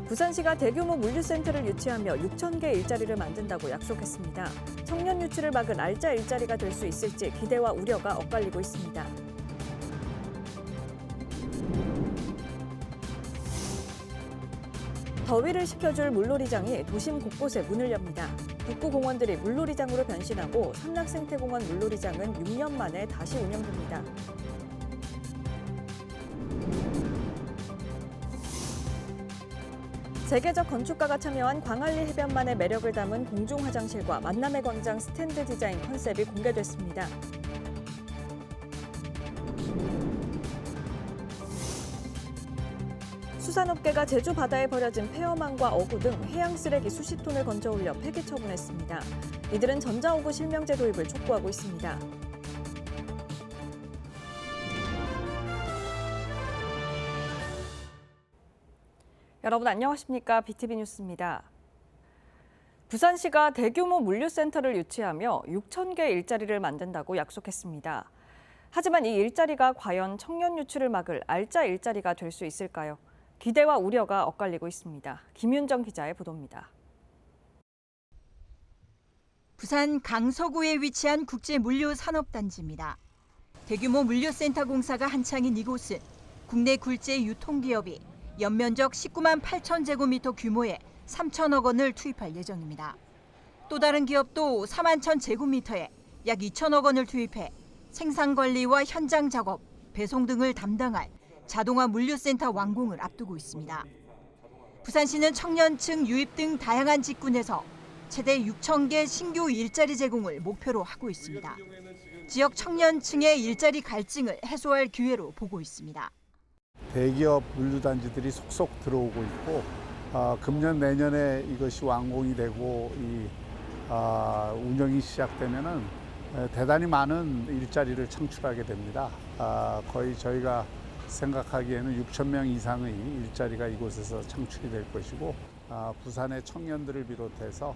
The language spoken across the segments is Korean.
부산시가 대규모 물류센터를 유치하며 6,000개 일자리를 만든다고 약속했습니다. 청년 유출을 막은 알짜 일자리가 될 수 있을지 기대와 우려가 엇갈리고 있습니다. 더위를 식혀줄 물놀이장이 도심 곳곳에 문을 엽니다. 북구공원들이 물놀이장으로 변신하고 삼락생태공원 물놀이장은 6년 만에 다시 운영됩니다. 세계적 건축가가 참여한 광안리 해변만의 매력을 담은 공중 화장실과 만남의 광장 스탠드 디자인 컨셉이 공개됐습니다. 수산업계가 제주 바다에 버려진 폐어망과 어구 등 해양 쓰레기 수십 톤을 건져 올려 폐기 처분했습니다. 이들은 전자어구 실명제 도입을 촉구하고 있습니다. 여러분 안녕하십니까? BTV 뉴스입니다. 부산시가 대규모 물류센터를 유치하며 6,000개 일자리를 만든다고 약속했습니다. 하지만 이 일자리가 과연 청년 유출을 막을 알짜 일자리가 될 수 있을까요? 기대와 우려가 엇갈리고 있습니다. 김윤정 기자의 보도입니다. 부산 강서구에 위치한 국제물류산업단지입니다. 대규모 물류센터 공사가 한창인 이곳은 국내 굴재 유통기업이 연면적 19만 8천 제곱미터 규모의 3천억 원을 투입할 예정입니다. 또 다른 기업도 4만 천 제곱미터에 약 2천억 원을 투입해 생산관리와 현장 작업, 배송 등을 담당할 자동화 물류센터 완공을 앞두고 있습니다. 부산시는 청년층 유입 등 다양한 직군에서 최대 6,000개 신규 일자리 제공을 목표로 하고 있습니다. 지역 청년층의 일자리 갈증을 해소할 기회로 보고 있습니다. 대기업 물류단지들이 속속 들어오고 있고 금년 내년에 이것이 완공이 되고 운영이 시작되면은 대단히 많은 일자리를 창출하게 됩니다. 거의 저희가 생각하기에는 6,000명 이상의 일자리가 이곳에서 창출이 될 것이고 부산의 청년들을 비롯해서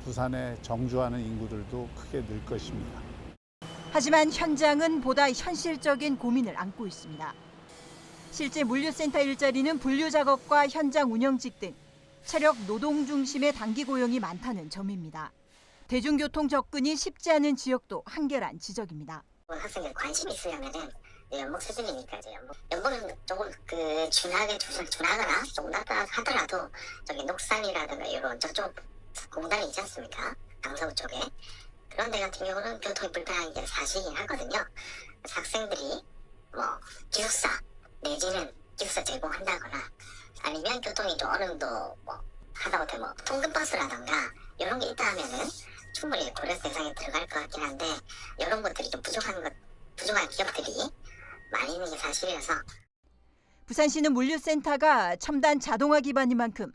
부산에 정주하는 인구들도 크게 늘 것입니다. 하지만 현장은 보다 현실적인 고민을 안고 있습니다. 실제 물류센터 일자리는 분류 작업과 현장 운영직 등 체력 노동 중심의 단기 고용이 많다는 점입니다. 대중교통 접근이 쉽지 않은 지역도 한계란 지적입니다. 학생들 관심이 있으려면은 연봉 수준이니까 이제 연봉은 조금 준하거나 조금 낮다 하더라도 저기 녹산이라든가 이런 저쪽 공단이 있지 않습니까? 강서구 쪽에 그런 데 같은 경우는 교통이 불편한 게 사실이긴 하거든요. 학생들이 기숙사 내지는 기숙사 제공한다거나 아니면 교통이 좀 어느 정도 하다못해 통근버스라든가 이런 게 있다 하면은 충분히 고려 대상에 들어갈 것 같긴 한데 이런 것들이 좀 부족한 기업들이 많이 있는 게 사실이어서. 부산시는 물류센터가 첨단 자동화 기반인 만큼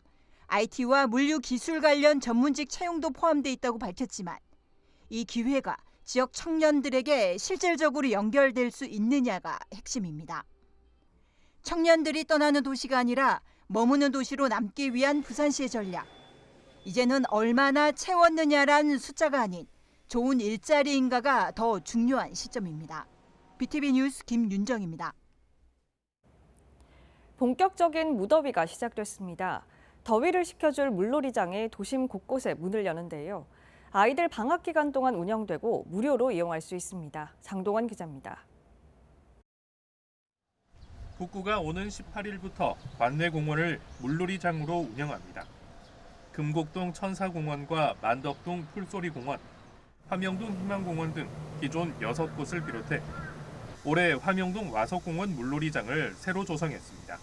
IT와 물류 기술 관련 전문직 채용도 포함돼 있다고 밝혔지만 이 기회가 지역 청년들에게 실질적으로 연결될 수 있느냐가 핵심입니다. 청년들이 떠나는 도시가 아니라 머무는 도시로 남기 위한 부산시의 전략. 이제는 얼마나 채웠느냐란 숫자가 아닌 좋은 일자리인가가 더 중요한 시점입니다. BTV 뉴스 김윤정입니다. 본격적인 무더위가 시작됐습니다. 더위를 식혀줄 물놀이장이 도심 곳곳에 문을 여는데요. 아이들 방학 기간 동안 운영되고 무료로 이용할 수 있습니다. 장동원 기자입니다. 북구가 오는 18일부터 관내공원을 물놀이장으로 운영합니다. 금곡동 천사공원과 만덕동 풀소리공원, 화명동 희망공원 등 기존 6곳을 비롯해 올해 화명동 와석공원 물놀이장을 새로 조성했습니다.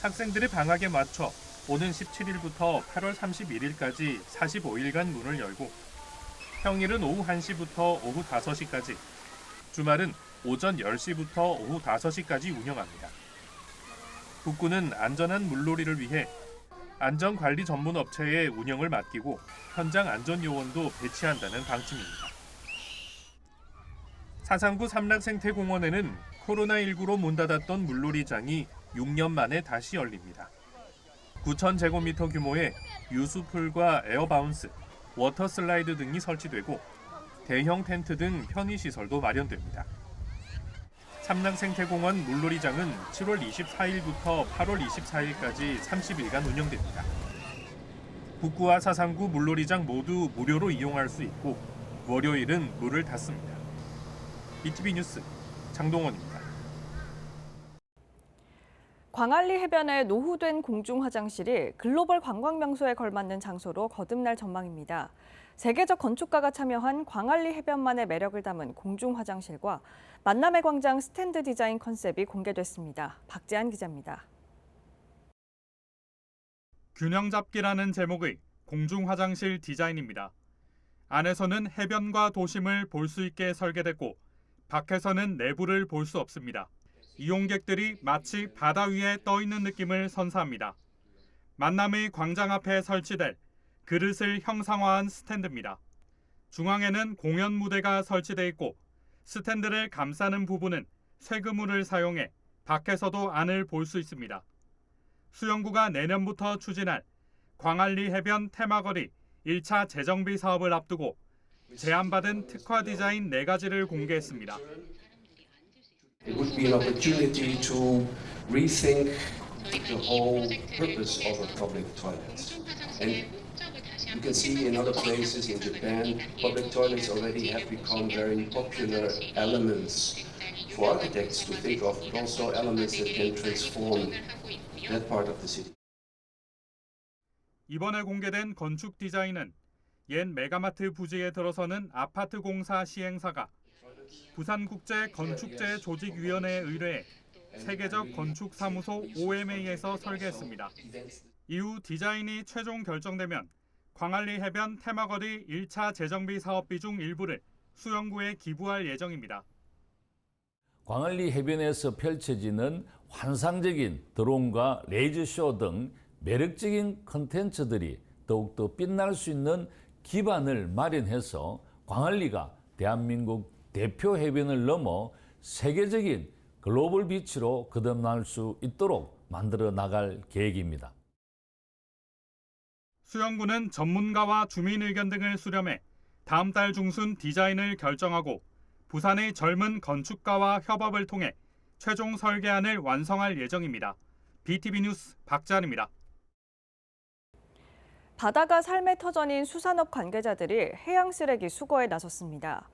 학생들의 방학에 맞춰 오는 17일부터 8월 31일까지 45일간 문을 열고 평일은 오후 1시부터 오후 5시까지, 주말은 오전 10시부터 오후 5시까지 운영합니다. 북구는 안전한 물놀이를 위해 안전관리 전문 업체에 운영을 맡기고 현장 안전요원도 배치한다는 방침입니다. 사상구 삼락생태공원에는 코로나19로 문 닫았던 물놀이장이 6년 만에 다시 열립니다. 9,000제곱미터 규모의 유수풀과 에어바운스, 워터슬라이드 등이 설치되고 대형 텐트 등 편의시설도 마련됩니다. 삼랑생태공원 물놀이장은 7월 24일부터 8월 24일까지 30일간 운영됩니다. 북구와 사상구 물놀이장 모두 무료로 이용할 수 있고 월요일은 물을 닫습니다. BTV 뉴스 장동원입니다. 광안리 해변의 노후된 공중 화장실이 글로벌 관광 명소에 걸맞는 장소로 거듭날 전망입니다. 세계적 건축가가 참여한 광안리 해변만의 매력을 담은 공중 화장실과 만남의 광장 스탠드 디자인 컨셉이 공개됐습니다. 박재한 기자입니다. 균형 잡기라는 제목의 공중 화장실 디자인입니다. 안에서는 해변과 도심을 볼 수 있게 설계됐고 밖에서는 내부를 볼 수 없습니다. 이용객들이 마치 바다 위에 떠 있는 느낌을 선사합니다. 만남의 광장 앞에 설치될 그릇을 형상화한 스탠드입니다. 중앙에는 공연 무대가 설치돼 있고 스탠드를 감싸는 부분은 쇠그물을 사용해 밖에서도 안을 볼 수 있습니다. 수영구가 내년부터 추진할 광안리 해변 테마거리 1차 재정비 사업을 앞두고 제안받은 특화 디자인 4가지를 공개했습니다. It would be an opportunity to rethink the whole purpose of a public toilet. And you can see in other places in Japan, public toilets already have become very popular elements for architects to think of, but also elements that can transform that part of the city. 이번에 공개된 건축 디자인은 옛 메가마트 부지에 들어서는 아파트 공사 시행사가 부산국제건축제조직위원회에 의뢰해 세계적 건축사무소 OMA에서 설계했습니다. 이후 디자인이 최종 결정되면 광안리 해변 테마거리 1차 재정비 사업비 중 일부를 수영구에 기부할 예정입니다. 광안리 해변에서 펼쳐지는 환상적인 드론과 레이저쇼 등 매력적인 콘텐츠들이 더욱더 빛날 수 있는 기반을 마련해서 광안리가 대한민국 대표 해변을 넘어 세계적인 글로벌 비치로 거듭날 수 있도록 만들어 나갈 계획입니다. 수영구는 전문가와 주민 의견 등을 수렴해 다음 달 중순 디자인을 결정하고 부산의 젊은 건축가와 협업을 통해 최종 설계안을 완성할 예정입니다. BTV 뉴스 박재한입니다. 바다가 삶의 터전인 수산업 관계자들이 해양 쓰레기 수거에 나섰습니다.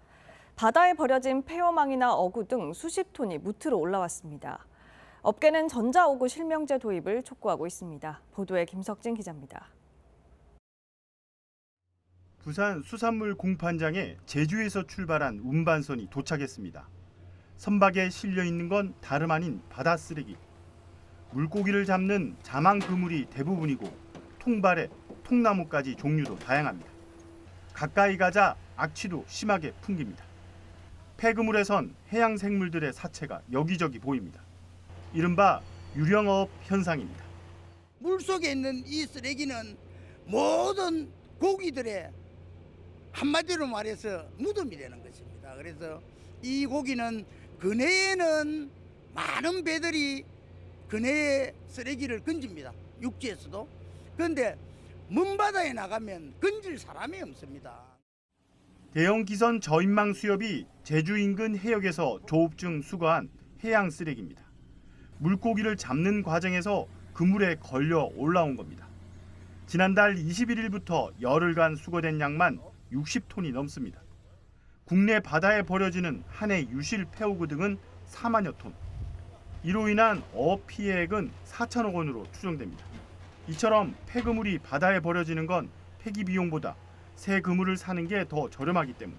바다에 버려진 폐어망이나 어구 등 수십 톤이 무트로 올라왔습니다. 업계는 전자어구 실명제 도입을 촉구하고 있습니다. 보도에 김석진 기자입니다. 부산 수산물 공판장에 제주에서 출발한 운반선이 도착했습니다. 선박에 실려 있는 건 다름 아닌 바다 쓰레기. 물고기를 잡는 자망 그물이 대부분이고 통발에 통나무까지 종류도 다양합니다. 가까이 가자 악취도 심하게 풍깁니다. 폐그물에선 해양 생물들의 사체가 여기저기 보입니다. 이른바 유령어업 현상입니다. 물속에 있는 이 쓰레기는 모든 고기들의 한마디로 말해서 무덤이 되는 것입니다. 그래서 이 고기는 근해에는 많은 배들이 근해에 쓰레기를 건집니다. 육지에서도. 그런데 먼바다에 나가면 건질 사람이 없습니다. 대형 기선 저인망 수협이 제주 인근 해역에서 조업중 수거한 해양 쓰레기입니다. 물고기를 잡는 과정에서 그물에 걸려 올라온 겁니다. 지난달 21일부터 열흘간 수거된 양만 60톤이 넘습니다. 국내 바다에 버려지는 한 해 유실 폐오구 등은 4만여 톤. 이로 인한 어업 피해액은 4천억 원으로 추정됩니다. 이처럼 폐그물이 바다에 버려지는 건 폐기 비용보다 새 그물을 사는 게 더 저렴하기 때문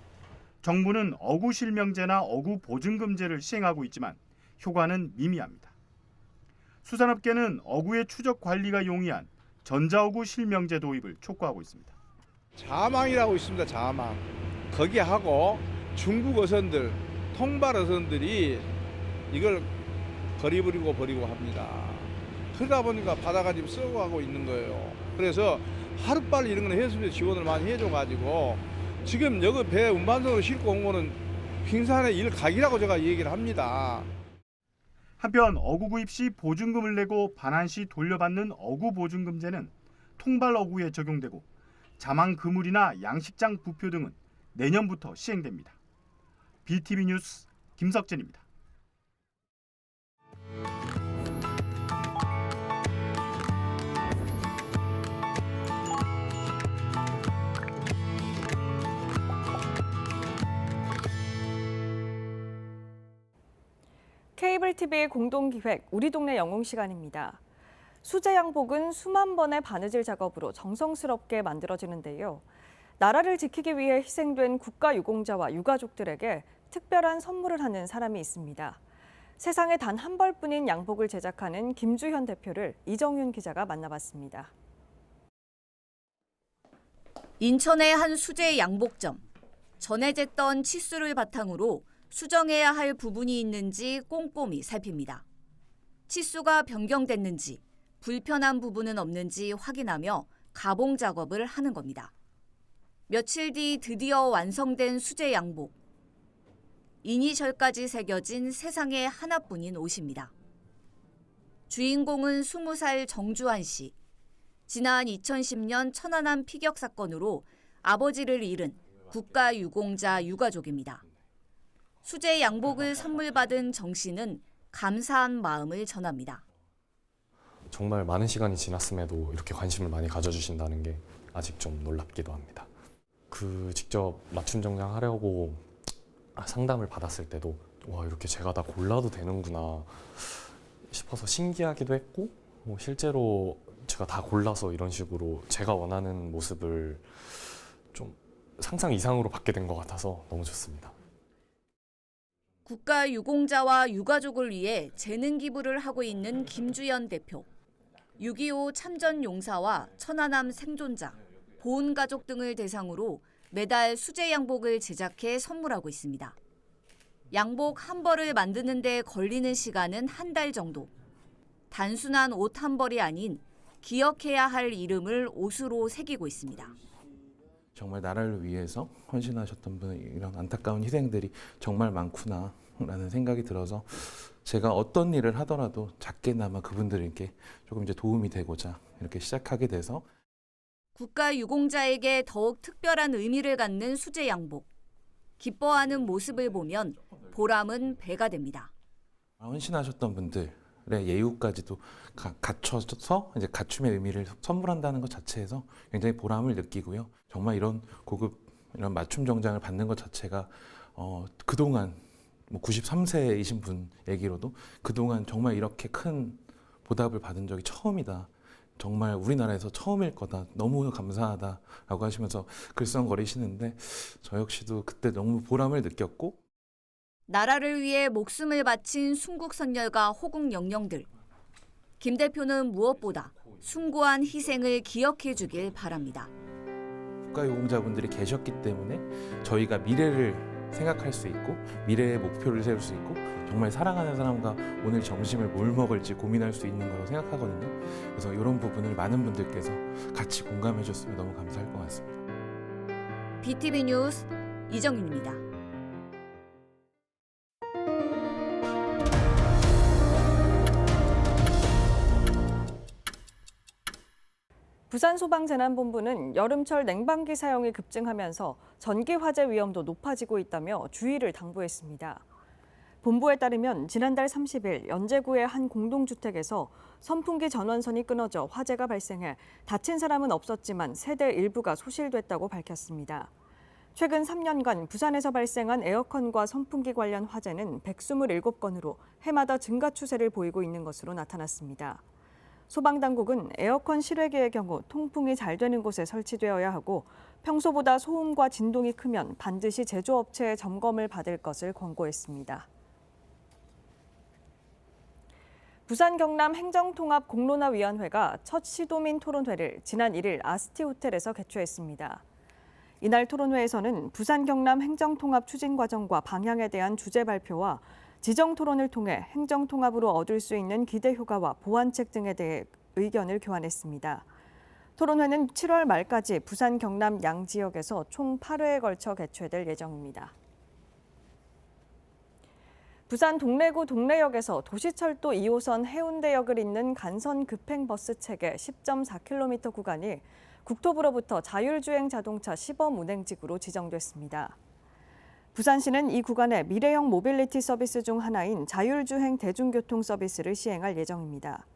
정부는 어구 실명제나 어구 보증금제를 시행하고 있지만 효과는 미미합니다. 수산업계는 어구의 추적 관리가 용이한 전자어구 실명제 도입을 촉구하고 있습니다. 자망이라고 있습니다. 자망. 거기 하고 중국 어선들, 통발 어선들이 이걸 버리고 합니다. 그러다 보니까 바다가 지금 썩어가고 있는 거예요. 그래서 하루빨리 이런 거는 해수부 지원을 많이 해줘가지고 지금 여기 배 운반선으로 싣고 온 거는 빙산의 일각이라고 제가 얘기를 합니다. 한편 어구 구입 시 보증금을 내고 반환 시 돌려받는 어구 보증금제는 통발 어구에 적용되고 자망 그물이나 양식장 부표 등은 내년부터 시행됩니다. BTV 뉴스 김석진입니다. 케이블 TV 공동기획 우리 동네 영웅 시간입니다. 수제 양복은 수만 번의 바느질 작업으로 정성스럽게 만들어지는데요. 나라를 지키기 위해 희생된 국가유공자와 유가족들에게 특별한 선물을 하는 사람이 있습니다. 세상에 단 한 벌뿐인 양복을 제작하는 김주현 대표를 이정윤 기자가 만나봤습니다. 인천의 한 수제 양복점. 전해졌던 치수를 바탕으로 수정해야 할 부분이 있는지 꼼꼼히 살핍니다. 치수가 변경됐는지, 불편한 부분은 없는지 확인하며 가봉 작업을 하는 겁니다. 며칠 뒤 드디어 완성된 수제 양복. 이니셜까지 새겨진 세상에 하나뿐인 옷입니다. 주인공은 20살 정주환 씨. 지난 2010년 천안함 피격 사건으로 아버지를 잃은 국가유공자 유가족입니다. 수제 양복을 선물 받은 정 씨는 감사한 마음을 전합니다. 정말 많은 시간이 지났음에도 이렇게 관심을 많이 가져주신다는 게 아직 좀 놀랍기도 합니다. 직접 맞춤 정장하려고 상담을 받았을 때도 와, 이렇게 제가 다 골라도 되는구나 싶어서 신기하기도 했고, 실제로 제가 다 골라서 이런 식으로 제가 원하는 모습을 좀 상상 이상으로 받게 된 것 같아서 너무 좋습니다. 국가유공자와 유가족을 위해 재능 기부를 하고 있는 김주현 대표. 6.25 참전용사와 천안함 생존자, 보훈가족 등을 대상으로 매달 수제 양복을 제작해 선물하고 있습니다. 양복 한 벌을 만드는 데 걸리는 시간은 한 달 정도. 단순한 옷 한 벌이 아닌 기억해야 할 이름을 옷으로 새기고 있습니다. 정말 나라를 위해서 헌신하셨던 분, 이런 안타까운 희생들이 정말 많구나라는 생각이 들어서 제가 어떤 일을 하더라도 작게나마 그분들에게 조금 이제 도움이 되고자 이렇게 시작하게 돼서 국가유공자에게 더욱 특별한 의미를 갖는 수제 양복. 기뻐하는 모습을 보면 보람은 배가 됩니다. 헌신하셨던 분들의 예우까지도 갖춰서 이제 갖춤의 의미를 선물한다는 것 자체에서 굉장히 보람을 느끼고요. 정말 이런 고급 이런 맞춤 정장을 받는 것 자체가 그동안 93세이신 분 얘기로도 그동안 정말 이렇게 큰 보답을 받은 적이 처음이다. 정말 우리나라에서 처음일 거다. 너무 감사하다라고 하시면서 글썽거리시는데 저 역시도 그때 너무 보람을 느꼈고, 나라를 위해 목숨을 바친 순국선열과 호국영령들. 김 대표는 무엇보다 숭고한 희생을 기억해 주길 바랍니다. 국가유공자분들이 계셨기 때문에 저희가 미래를 생각할 수 있고 미래의 목표를 세울 수 있고 정말 사랑하는 사람과 오늘 점심을 뭘 먹을지 고민할 수 있는 거라고 생각하거든요. 그래서 이런 부분을 많은 분들께서 같이 공감해 줬으면 너무 감사할 것 같습니다. BTV 뉴스 이정윤입니다. 부산소방재난본부는 여름철 냉방기 사용이 급증하면서 전기 화재 위험도 높아지고 있다며 주의를 당부했습니다. 본부에 따르면 지난달 30일 연제구의 한 공동주택에서 선풍기 전원선이 끊어져 화재가 발생해 다친 사람은 없었지만 세대 일부가 소실됐다고 밝혔습니다. 최근 3년간 부산에서 발생한 에어컨과 선풍기 관련 화재는 127건으로 해마다 증가 추세를 보이고 있는 것으로 나타났습니다. 소방당국은 에어컨 실외기의 경우 통풍이 잘 되는 곳에 설치되어야 하고 평소보다 소음과 진동이 크면 반드시 제조업체의 점검을 받을 것을 권고했습니다. 부산 경남 행정통합공론화위원회가 첫 시도민 토론회를 지난 1일 아스티호텔에서 개최했습니다. 이날 토론회에서는 부산 경남 행정통합 추진 과정과 방향에 대한 주제 발표와 지정 토론을 통해 행정통합으로 얻을 수 있는 기대 효과와 보완책 등에 대해 의견을 교환했습니다. 토론회는 7월 말까지 부산 경남 양 지역에서 총 8회에 걸쳐 개최될 예정입니다. 부산 동래구 동래역에서 도시철도 2호선 해운대역을 잇는 간선 급행버스 체계 10.4km 구간이 국토부로부터 자율주행 자동차 시범 운행지구로 지정됐습니다. 부산시는 이 구간에 미래형 모빌리티 서비스 중 하나인 자율주행 대중교통 서비스를 시행할 예정입니다.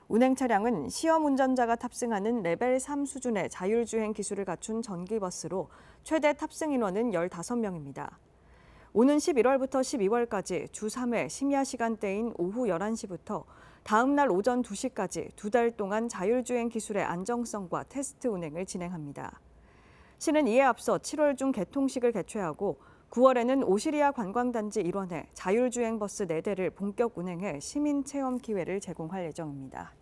운행 차량은 시험 운전자가 탑승하는 레벨 3 수준의 자율주행 기술을 갖춘 전기버스로 최대 탑승 인원은 15명입니다. 오는 11월부터 12월까지 주 3회 심야 시간대인 오후 11시부터 다음 날 오전 2시까지 2달 동안 자율주행 기술의 안정성과 테스트 운행을 진행합니다. 시는 이에 앞서 7월 중 개통식을 개최하고 9월에는 오시리아 관광단지 일원에 자율주행 버스 4대를 본격 운행해 시민 체험 기회를 제공할 예정입니다.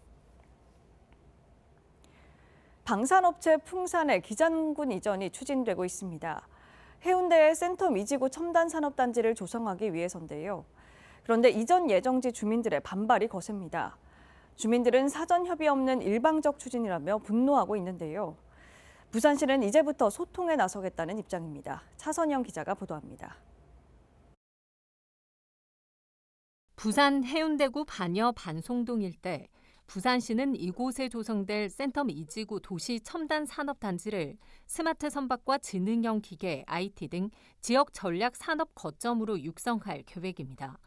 방산업체 풍산의 기장군 이전이 추진되고 있습니다. 해운대의 센텀 이지구 첨단산업단지를 조성하기 위해서인데요. 그런데 이전 예정지 주민들의 반발이 거셉니다. 주민들은 사전 협의 없는 일방적 추진이라며 분노하고 있는데요. 부산시는 이제부터 소통에 나서겠다는 입장입니다. 차선영 기자가 보도합니다. 부산 해운대구 반여 반송동 일대, 부산시는 이곳에 조성될 센텀 이지구 도시 첨단 산업단지를 스마트 선박과 지능형 기계, IT 등 지역 전략 산업 거점으로 육성할 계획입니다.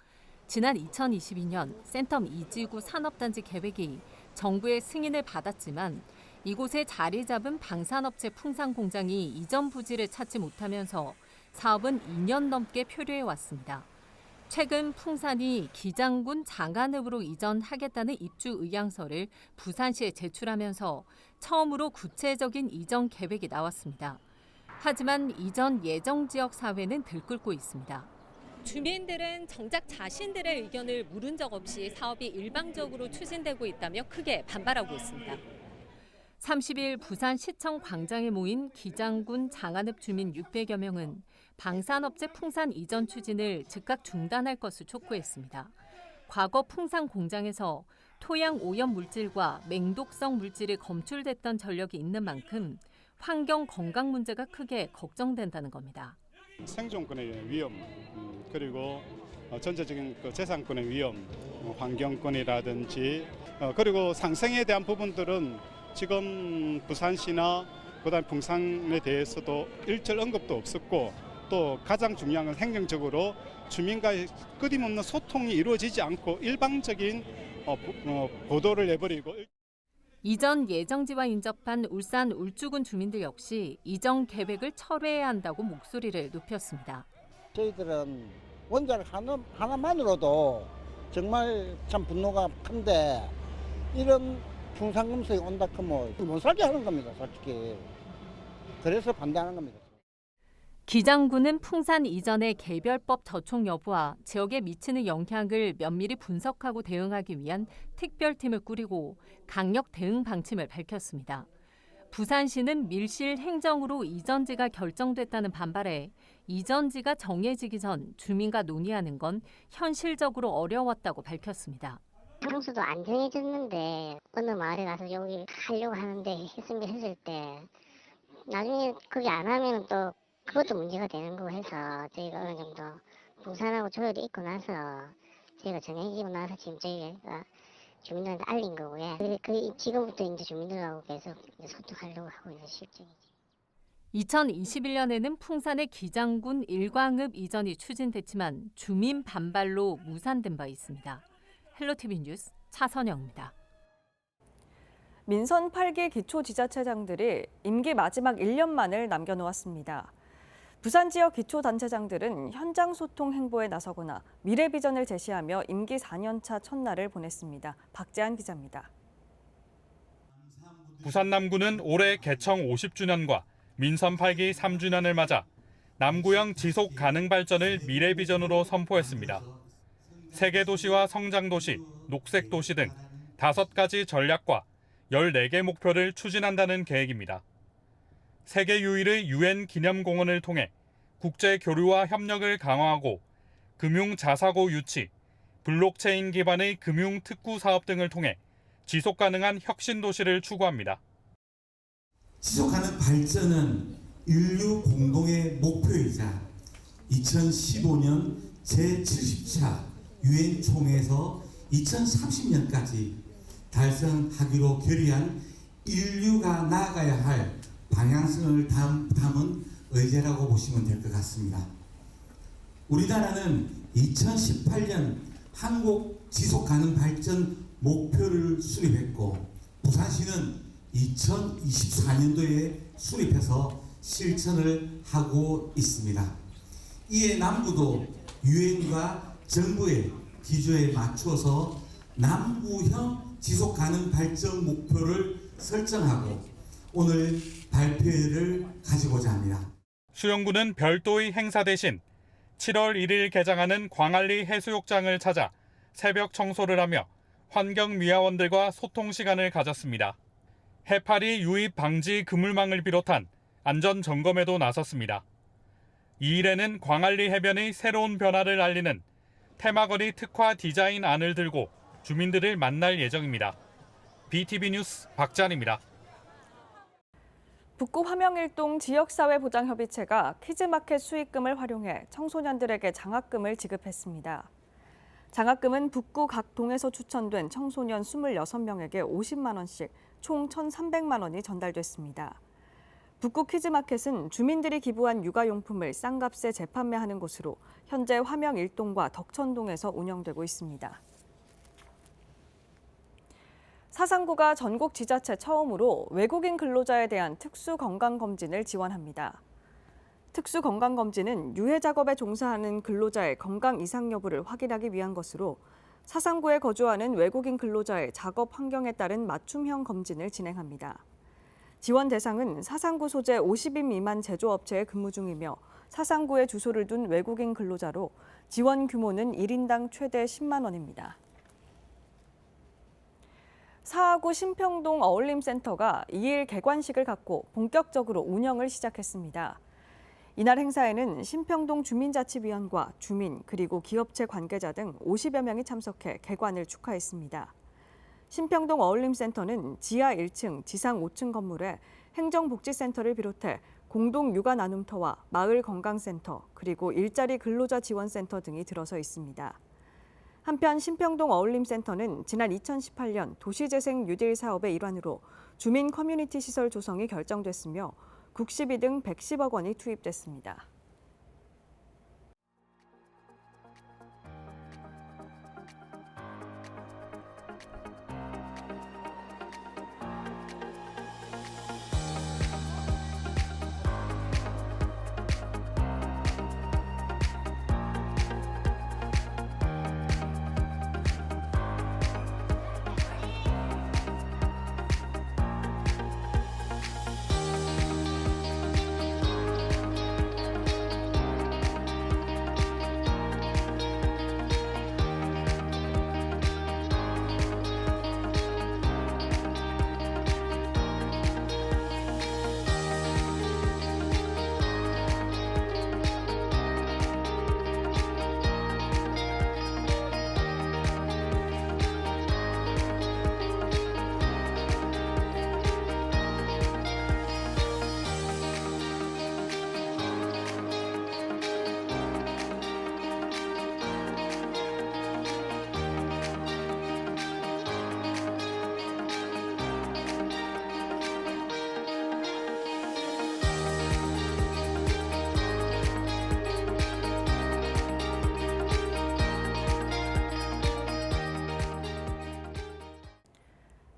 지난 2022년 센텀 이지구 산업단지 계획이 정부의 승인을 받았지만 이곳에 자리 잡은 방산업체 풍산공장이 이전 부지를 찾지 못하면서 사업은 2년 넘게 표류해 왔습니다. 최근 풍산이 기장군 장안읍으로 이전하겠다는 입주 의향서를 부산시에 제출하면서 처음으로 구체적인 이전 계획이 나왔습니다. 하지만 이전 예정 지역 사회는 들끓고 있습니다. 주민들은 정작 자신들의 의견을 물은 적 없이 사업이 일방적으로 추진되고 있다며 크게 반발하고 있습니다. 30일 부산시청 광장에 모인 기장군 장안읍 주민 600여 명은 방산업체 풍산 이전 추진을 즉각 중단할 것을 촉구했습니다. 과거 풍산 공장에서 토양 오염 물질과 맹독성 물질이 검출됐던 전력이 있는 만큼 환경 건강 문제가 크게 걱정된다는 겁니다. 생존권의 위험, 그리고 전체적인 재산권의 위험, 환경권이라든지 그리고 상생에 대한 부분들은 지금 부산시나 그다음 풍산에 대해서도 일절 언급도 없었고 또 가장 중요한 건 행정적으로 주민과의 끊임없는 소통이 이루어지지 않고 일방적인 보도를 내버리고 이전 예정지와 인접한 울산 울주군 주민들 역시 이전 계획을 철회해야 한다고 목소리를 높였습니다. 저희들은 원자력 하나만으로도 정말 참 분노가 큰데 이런 풍산금속이 온다 하면 못 살게 하는 겁니다, 솔직히. 그래서 반대하는 겁니다. 기장군은 풍산 이전의 개별법 저촉 여부와 지역에 미치는 영향을 면밀히 분석하고 대응하기 위한 특별팀을 꾸리고 강력 대응 방침을 밝혔습니다. 부산시는 밀실 행정으로 이전지가 결정됐다는 반발에 이전지가 정해지기 전 주민과 논의하는 건 현실적으로 어려웠다고 밝혔습니다. 평소도 안 정해졌는데 어느 마을에 가서 여기 하려고 하는데 했을 때 나중에 그게 안 하면 또 그것도 문제가 되는 거고 해서 저희가 어느 정도 부산하고 조율이 있고 나서 저희가 정해지고 나서 지금 저희가 주민들한테 알린 거고요. 지금부터 이제 주민들하고 계속 소통하려고 하고 있는 실정이죠. 2021년에는 풍산의 기장군 일광읍 이전이 추진됐지만 주민 반발로 무산된 바 있습니다. 헬로티비 뉴스 차선영입니다. 민선 8기 기초지자체장들이 임기 마지막 1년만을 남겨놓았습니다. 부산 지역 기초단체장들은 현장 소통 행보에 나서거나 미래 비전을 제시하며 임기 4년차 첫날을 보냈습니다. 박재한 기자입니다. 부산 남구는 올해 개청 50주년과 민선 8기 3주년을 맞아 남구형 지속 가능 발전을 미래 비전으로 선포했습니다. 세계 도시와 성장 도시, 녹색 도시 등 5가지 전략과 14개 목표를 추진한다는 계획입니다. 세계 유일의 UN 기념공원을 통해 국제 교류와 협력을 강화하고 금융 자사고 유치, 블록체인 기반의 금융 특구 사업 등을 통해 지속 가능한 혁신 도시를 추구합니다. 지속가능 발전은 인류 공동의 목표이자 2015년 제70차 유엔 총회에서 2030년까지 달성하기로 결의한 인류가 나아가야 할 방향성을 담은 의제라고 보시면 될 것 같습니다. 우리나라는 2018년 한국 지속가능 발전 목표를 수립했고 부산시는 2024년도에 수립해서 실천을 하고 있습니다. 이에 남부도 유엔과 정부의 기조에 맞추어서 남부형 지속가능 발전 목표를 설정하고 오늘 발표회를 가지고자 합니다. 수영구는 별도의 행사 대신 7월 1일 개장하는 광안리 해수욕장을 찾아 새벽 청소를 하며 환경미화원들과 소통 시간을 가졌습니다. 해파리 유입 방지 그물망을 비롯한 안전 점검에도 나섰습니다. 이 일에는 광안리 해변의 새로운 변화를 알리는 테마거리 특화 디자인 안을 들고 주민들을 만날 예정입니다. BTV 뉴스 박찬입니다. 북구 화명일동 지역사회보장협의체가 키즈마켓 수익금을 활용해 청소년들에게 장학금을 지급했습니다. 장학금은 북구 각 동에서 추천된 청소년 26명에게 50만 원씩 총 1,300만 원이 전달됐습니다. 북구 키즈마켓은 주민들이 기부한 육아용품을 싼값에 재판매하는 곳으로 현재 화명일동과 덕천동에서 운영되고 있습니다. 사상구가 전국 지자체 처음으로 외국인 근로자에 대한 특수건강검진을 지원합니다. 특수건강검진은 유해 작업에 종사하는 근로자의 건강 이상 여부를 확인하기 위한 것으로 사상구에 거주하는 외국인 근로자의 작업 환경에 따른 맞춤형 검진을 진행합니다. 지원 대상은 사상구 소재 50인 미만 제조업체에 근무 중이며 사상구에 주소를 둔 외국인 근로자로 지원 규모는 1인당 최대 10만 원입니다. 사하구 신평동 어울림센터가 2일 개관식을 갖고 본격적으로 운영을 시작했습니다. 이날 행사에는 신평동 주민자치위원과 주민 그리고 기업체 관계자 등 50여 명이 참석해 개관을 축하했습니다. 신평동 어울림센터는 지하 1층, 지상 5층 건물에 행정복지센터를 비롯해 공동 육아 나눔터와 마을 건강센터 그리고 일자리 근로자 지원센터 등이 들어서 있습니다. 한편 신평동 어울림센터는 지난 2018년 도시재생 뉴딜 사업의 일환으로 주민 커뮤니티 시설 조성이 결정됐으며 국시비 등 110억 원이 투입됐습니다.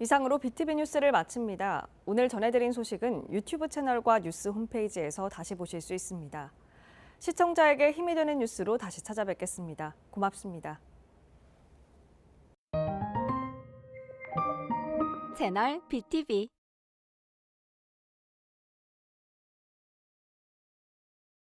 이상으로 BTV 뉴스를 마칩니다. 오늘 전해드린 소식은 유튜브 채널과 뉴스 홈페이지에서 다시 보실 수 있습니다. 시청자에게 힘이 되는 뉴스로 다시 찾아뵙겠습니다. 고맙습니다. 채널 BTV